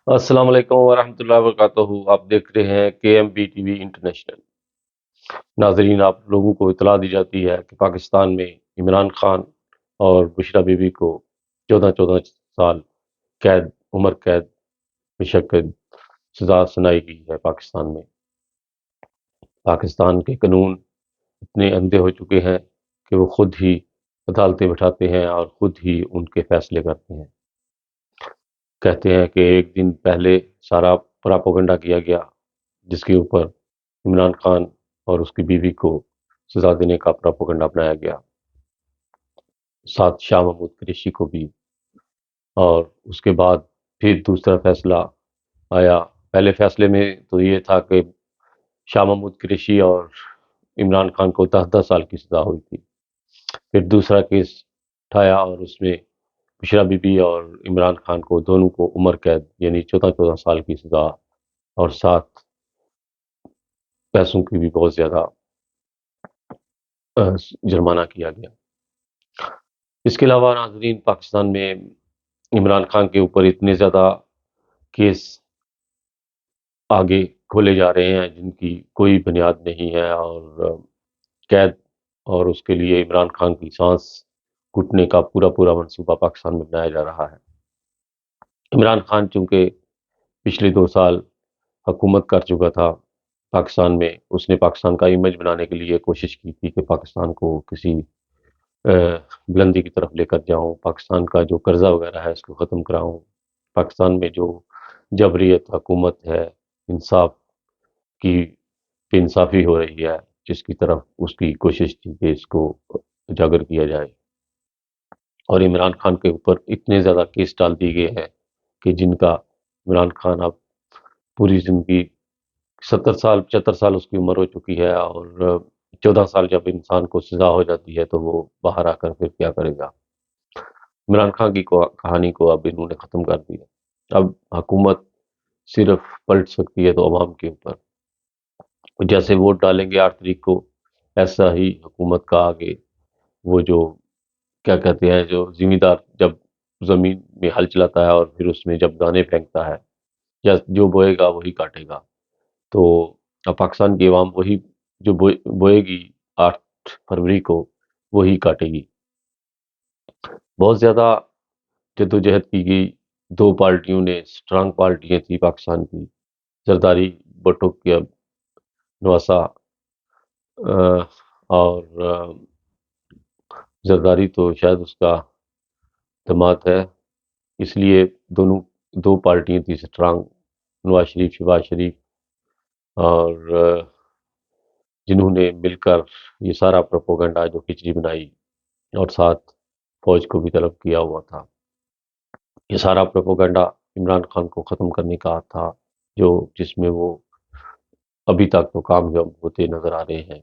السلام علیکم ورحمۃ اللہ وبرکاتہ. آپ دیکھ رہے ہیں کے M B T V international. ناظرین، آپ لوگوں کو اطلاع دی جاتی ہے کہ پاکستان میں عمران خان اور بشرا بی بی کو 14 سال قید، عمر قید، مشقت سزا سنائی گئی ہے. پاکستان کے قانون اتنے اندھے ہو چکے ہیں کہ وہ خود ہی عدالتیں بٹھاتے ہیں اور خود ہی ان کے فیصلے کرتے ہیں. کہتے ہیں کہ ایک دن پہلے سارا پراپوگنڈا کیا گیا جس کے اوپر عمران خان اور اس کی بیوی کو سزا دینے کا پراپوگنڈا اپنایا گیا، ساتھ شاہ محمود قریشی کو بھی. اور اس کے بعد پھر دوسرا فیصلہ آیا. پہلے فیصلے میں تو یہ تھا کہ شاہ محمود قریشی اور عمران خان کو 10 10 سال کی سزا ہوئی تھی. پھر دوسرا کیس اٹھایا اور اس میں بشرا بی بی اور عمران خان کو دونوں کو عمر قید یعنی 14 14 سال کی سزا اور ساتھ پیسوں کی بھی بہت زیادہ جرمانہ کیا گیا. اس کے علاوہ ناظرین، پاکستان میں عمران خان کے اوپر اتنے زیادہ کیس آگے کھولے جا رہے ہیں جن کی کوئی بنیاد نہیں ہے، اور قید اور اس کے لیے عمران خان کی سانس گھٹنے کا پورا پورا منصوبہ پاکستان میں بنایا جا رہا ہے. عمران خان چونکہ پچھلے 2 سال حکومت کر چکا تھا پاکستان میں، اس نے پاکستان کا امیج بنانے کے لیے کوشش کی تھی کہ پاکستان کو کسی بلندی کی طرف لے کر جاؤں، پاکستان کا جو قرضہ وغیرہ ہے اس کو ختم کراؤں، پاکستان میں جو جبریت حکومت ہے، انصاف کی بے انصافی ہو رہی ہے، جس کی طرف اس کی کوشش تھی کہ اس کو اجاگر کیا جائے. اور عمران خان کے اوپر اتنے زیادہ کیس ڈال دیے گئے ہیں کہ جن کا عمران خان اب پوری زندگی 70 سال 75 سال اس کی عمر ہو چکی ہے، اور 14 سال جب انسان کو سزا ہو جاتی ہے تو وہ باہر آ کر پھر کیا کرے گا. عمران خان کی کہانی کو اب انہوں نے ختم کر دیا. اب حکومت صرف پلٹ سکتی ہے تو عوام کے اوپر. جیسے ووٹ ڈالیں گے 8 تاریخ کو، ایسا ہی حکومت کا آگے وہ جو کیا کہتے ہیں، جو زمیندار جب زمین میں ہل چلاتا ہے اور پھر اس میں جب دانے پھینکتا ہے، یا جو بوئے گا وہی کاٹے گا. تو اب پاکستان کی عوام وہی جو بوئے گی 8 فروری کو وہی کاٹے گی. بہت زیادہ جدوجہد کی گئی. 2 پارٹیوں نے، اسٹرانگ پارٹیاں تھی پاکستان کی، زرداری بھٹو کی نواسا، اور زرداری تو شاید اس کا دماد ہے، اس لیے دونوں 2 پارٹیاں تھی اسٹرانگ، نواز شریف، شہباز شریف، اور جنہوں نے مل کر یہ سارا پروپوگنڈا جو کھچڑی بنائی اور ساتھ فوج کو بھی طلب کیا ہوا تھا. یہ سارا پروپوگنڈا عمران خان کو ختم کرنے کا تھا، جس میں وہ ابھی تک تو کامیاب ہوتے نظر آ رہے ہیں.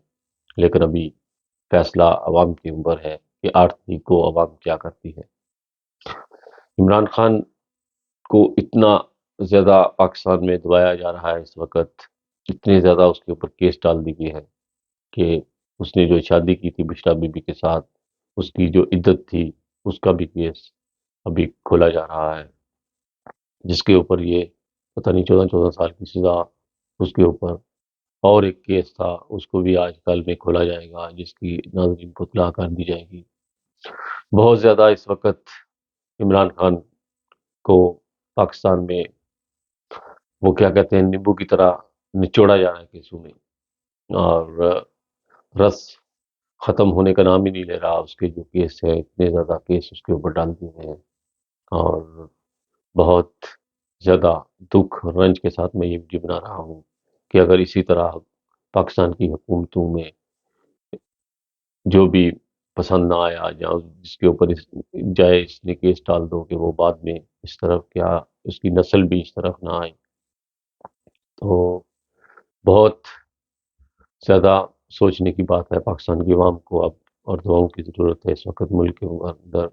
لیکن ابھی فیصلہ عوام کے اوپر ہے کہ 8 تاریخ کو عوام کیا کرتی ہے. عمران خان کو اتنا زیادہ پاکستان میں دبایا جا رہا ہے اس وقت، اتنے زیادہ اس کے اوپر کیس ڈال دی گئے ہیں کہ اس نے جو شادی کی تھی بشرا بی بی کے ساتھ، اس کی جو عدت تھی اس کا بھی کیس ابھی کھولا جا رہا ہے، جس کے اوپر یہ پتہ نہیں 14 14 سال کی سزا. اس کے اوپر اور ایک کیس تھا، اس کو بھی آج کل میں کھولا جائے گا، جس کی ناظرین کو اطلاع کر دی جائے گی. بہت زیادہ اس وقت عمران خان کو پاکستان میں وہ کیا کہتے ہیں، نیمبو کی طرح نچوڑا جا رہا ہے کیسوں میں، اور رس ختم ہونے کا نام ہی نہیں لے رہا. اس کے جو کیس ہیں، اتنے زیادہ کیس اس کے اوپر ڈال دیے ہیں، اور بہت زیادہ دکھ اور رنج کے ساتھ میں یہ ویڈیو بنا رہا ہوں کہ اگر اسی طرح پاکستان کی حکومتوں میں جو بھی پسند نہ آیا، یا جس کے اوپر جائے اس نے کیس ڈال دو کہ وہ بعد میں اس طرف کیا اس کی نسل بھی اس طرف نہ آئے. تو بہت زیادہ سوچنے کی بات ہے. پاکستان کی عوام کو اب اور دعاؤں کی ضرورت ہے اس وقت ملک کے اندر.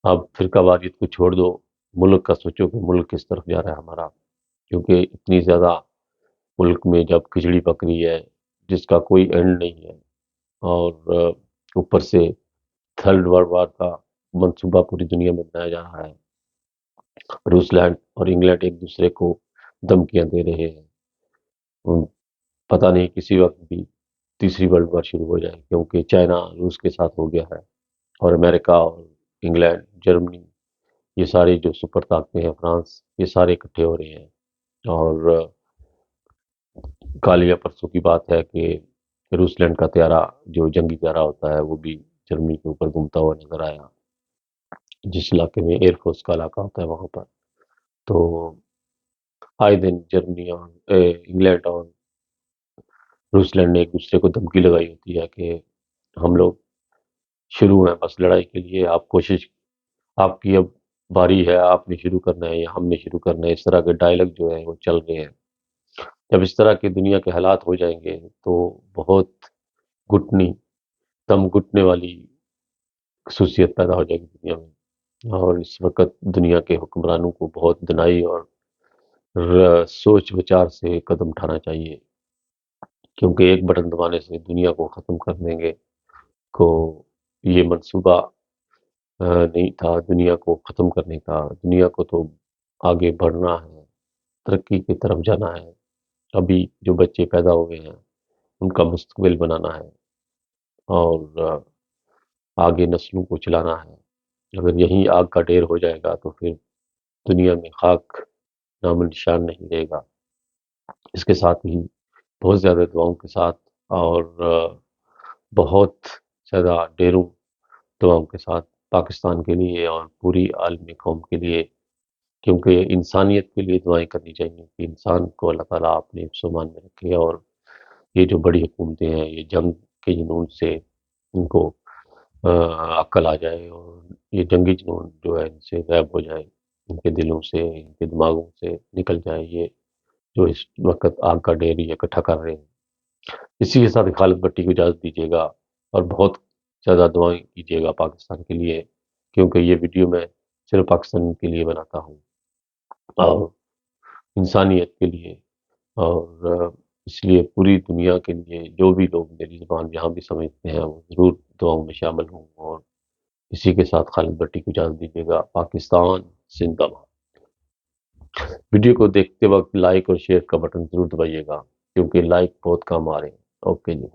اب فرقہ واریت کو چھوڑ دو، ملک کا سوچو کہ ملک کس طرف جا رہا ہے ہمارا. کیونکہ اتنی زیادہ ملک میں جب کھچڑی پک رہی ہے جس کا کوئی اینڈ نہیں ہے، اور اوپر سے تھرڈ ورلڈ وار کا منصوبہ پوری دنیا میں بنایا جا رہا ہے، روس لینڈ اور انگلینڈ ایک دوسرے کو دھمکیاں دے رہے ہیں۔ پتہ نہیں کسی وقت بھی تیسری ورلڈ وار شروع ہو جائے، کیونکہ چائنا روس کے ساتھ ہو گیا ہے، اور امریکہ اور انگلینڈ، جرمنی، یہ سارے جو سپر طاقتیں ہیں، فرانس، یہ سارے اکٹھے ہو رہے ہیں۔ اور کل یا پرسوں کی بات ہے کہ روس لینڈ کا طیارہ، جو جنگی طیارہ ہوتا ہے، وہ بھی جرمنی کے اوپر گھومتا ہوا نظر آیا، جس علاقے میں ایئر فورس کا علاقہ ہوتا ہے وہاں پر۔ تو آئے دن جرمنی اور انگلینڈ اور روس لینڈ نے ایک دوسرے کو دھمکی لگائی ہوتی ہے کہ ہم لوگ شروع ہیں بس لڑائی کے لیے، آپ کوشش، آپ کی اب باری ہے، آپ نے شروع کرنا ہے یا ہم نے شروع کرنا ہے۔ اس طرح کے ڈائلاگ جو ہے وہ چل رہے ہیں۔ جب اس طرح کی دنیا کے حالات ہو جائیں گے تو بہت گھٹنی، دم گھٹنے والی خصوصیت پیدا ہو جائے گی دنیا میں، اور اس وقت دنیا کے حکمرانوں کو بہت دنائی اور سوچ بچار سے قدم اٹھانا چاہیے، کیونکہ ایک بٹن دبانے سے دنیا کو ختم کر دیں گے۔ کو یہ منصوبہ نہیں تھا دنیا کو ختم کرنے کا، دنیا کو تو آگے بڑھنا ہے، ترقی کی طرف جانا ہے۔ ابھی جو بچے پیدا ہوئے ہیں ان کا مستقبل بنانا ہے، اور آگے نسلوں کو چلانا ہے۔ اگر یہیں آگ کا ڈھیر ہو جائے گا تو پھر دنیا میں خاک نام نشان نہیں رہے گا۔ اس کے ساتھ ہی بہت زیادہ دعاؤں کے ساتھ، اور بہت زیادہ ڈھیروں دعاؤں کے ساتھ پاکستان کے لیے اور پوری عالمی قوم کے لیے، کیونکہ انسانیت کے لیے دعائیں کرنی چاہیے کہ انسان کو اللہ تعالیٰ اپنے حفظ و امان میں رکھے، اور یہ جو بڑی حکومتیں ہیں یہ جنگ کے جنون سے ان کو عقل آ جائے، اور یہ جنگی جنون جو ہے ان سے غائب ہو جائے، ان کے دلوں سے، ان کے دماغوں سے نکل جائے، یہ جو اس وقت آگ کا ڈھیر یہ اکٹھا کر رہے ہیں۔ اسی کے ساتھ خالد بٹی کو اجازت دیجیے گا، اور بہت زیادہ دعائیں کیجیے گا پاکستان کے لیے، کیونکہ یہ ویڈیو میں صرف پاکستان کے لیے بناتا ہوں، اور انسانیت کے لیے، اور اس لیے پوری دنیا کے لیے جو بھی لوگ میری زبان جہاں بھی سمجھتے ہیں وہ ضرور دعاؤں میں شامل ہوں۔ اور اسی کے ساتھ خالد بٹی کو اجازت دیجیے گا۔ پاکستان زندہ باد۔ ویڈیو کو دیکھتے وقت لائک اور شیئر کا بٹن ضرور دبائیے گا، کیونکہ لائک بہت کام آ رہے ہیں۔ اوکے جی۔